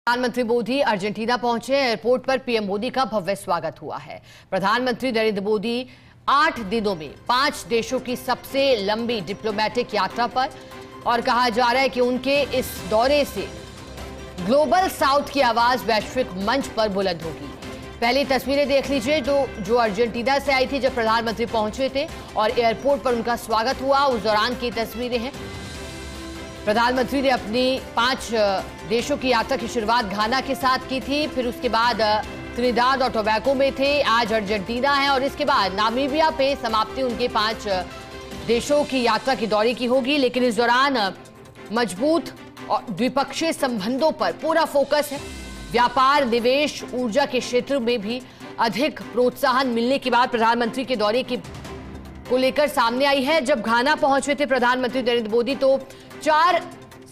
प्रधानमंत्री मोदी अर्जेंटीना पहुंचे। एयरपोर्ट पर पीएम मोदी का भव्य स्वागत हुआ है। प्रधानमंत्री नरेंद्र मोदी 8 दिनों में 5 देशों की सबसे लंबी डिप्लोमेटिक यात्रा पर, और कहा जा रहा है कि उनके इस दौरे से ग्लोबल साउथ की आवाज वैश्विक मंच पर बुलंद होगी। पहली तस्वीरें देख लीजिए जो अर्जेंटीना से आई थी जब प्रधानमंत्री पहुंचे थे और एयरपोर्ट पर उनका स्वागत हुआ, उस दौरान की तस्वीरें हैं। प्रधानमंत्री ने अपनी 5 देशों की यात्रा की शुरुआत घाना के साथ की थी, फिर उसके बाद त्रिनिदाद और टोबैगो में थे, आज अर्जेंटीना है और इसके बाद नामीबिया पे समाप्ति उनके 5 देशों की यात्रा की दौरे की होगी। लेकिन इस दौरान मजबूत और द्विपक्षीय संबंधों पर पूरा फोकस है। व्यापार, निवेश, ऊर्जा के क्षेत्र में भी अधिक प्रोत्साहन मिलने के बाद प्रधानमंत्री के दौरे को लेकर सामने आई है। जब घाना पहुंचे थे प्रधानमंत्री नरेंद्र मोदी तो 4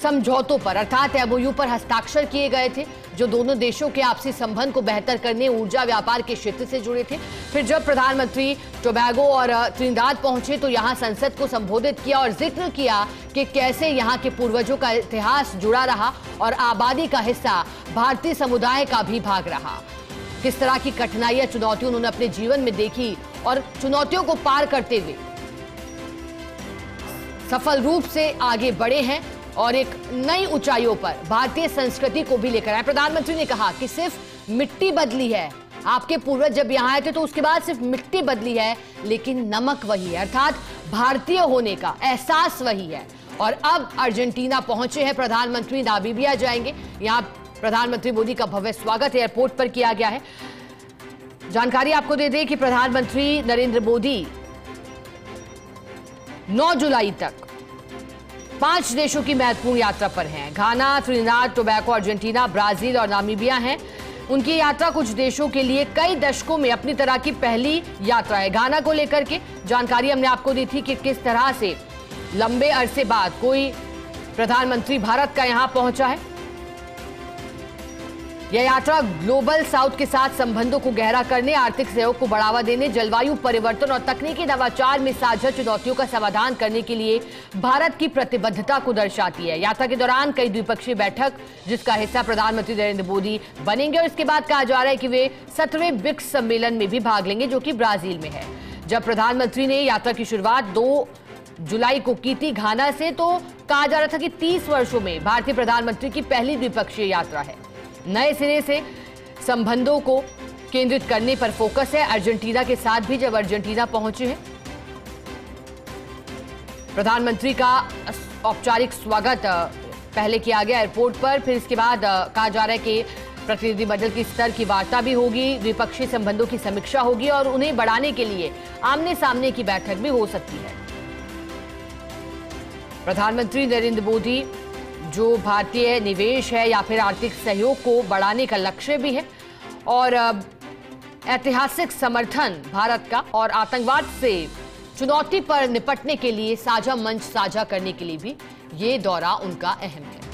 समझौतों पर अर्थात एमओयू पर हस्ताक्षर किए गए थे, जो दोनों देशों के आपसी संबंध को बेहतर करने, ऊर्जा, व्यापार के क्षेत्र से जुड़े थे। फिर जब प्रधानमंत्री टोबैगो और त्रिनिदाद पहुंचे तो यहां संसद को संबोधित किया और जिक्र किया कि कैसे यहां के पूर्वजों का इतिहास जुड़ा रहा और आबादी का हिस्सा भारतीय समुदाय का भी भाग रहा। किस तरह की कठिनाइयां, चुनौतियां उन्होंने अपने जीवन में देखी और चुनौतियों को पार करते हुए सफल रूप से आगे बढ़े हैं और एक नई ऊंचाइयों पर भारतीय संस्कृति को भी लेकर आए। प्रधानमंत्री ने कहा कि सिर्फ मिट्टी बदली है, आपके पूर्वज जब यहां आए थे तो उसके बाद सिर्फ मिट्टी बदली है, लेकिन नमक वही है, अर्थात भारतीय होने का एहसास वही है। और अब अर्जेंटीना पहुंचे हैं प्रधानमंत्री, नामीबिया जाएंगे। यहां प्रधानमंत्री मोदी का भव्य स्वागत एयरपोर्ट पर किया गया है। जानकारी आपको दे दें कि प्रधानमंत्री नरेंद्र मोदी 9 जुलाई तक 5 देशों की महत्वपूर्ण यात्रा पर हैं। घाना, त्रिनिदाद, टोबैगो, अर्जेंटीना, ब्राजील और नामीबिया हैं। उनकी यात्रा कुछ देशों के लिए कई दशकों में अपनी तरह की पहली यात्रा है। घाना को लेकर के जानकारी हमने आपको दी थी कि किस तरह से लंबे अरसे बाद कोई प्रधानमंत्री भारत का यहां पहुंचा है। यह यात्रा ग्लोबल साउथ के साथ संबंधों को गहरा करने, आर्थिक सहयोग को बढ़ावा देने, जलवायु परिवर्तन और तकनीकी नवाचार में साझा चुनौतियों का समाधान करने के लिए भारत की प्रतिबद्धता को दर्शाती है। यात्रा के दौरान कई द्विपक्षीय बैठक जिसका हिस्सा प्रधानमंत्री नरेंद्र मोदी बनेंगे और इसके बाद कहा जा रहा है कि वे 17वें ब्रिक्स सम्मेलन में भी भाग लेंगे, जो कि ब्राजील में है। जब प्रधानमंत्री ने यात्रा की शुरुआत 2 जुलाई को की थी घाना से, तो कहा जा रहा था कि 30 वर्षों में भारतीय प्रधानमंत्री की पहली द्विपक्षीय यात्रा है। नए सिरे से संबंधों को केंद्रित करने पर फोकस है। अर्जेंटीना के साथ भी जब अर्जेंटीना पहुंचे हैं, प्रधानमंत्री का औपचारिक स्वागत पहले किया गया एयरपोर्ट पर, फिर इसके बाद कहा जा रहा है कि प्रतिनिधिमंडल की स्तर की वार्ता भी होगी, द्विपक्षीय संबंधों की समीक्षा होगी और उन्हें बढ़ाने के लिए आमने सामने की बैठक भी हो सकती है। प्रधानमंत्री नरेंद्र मोदी जो भारतीय निवेश है या फिर आर्थिक सहयोग को बढ़ाने का लक्ष्य भी है और ऐतिहासिक समर्थन भारत का और आतंकवाद से चुनौती पर निपटने के लिए साझा मंच साझा करने के लिए भी ये दौरा उनका अहम है।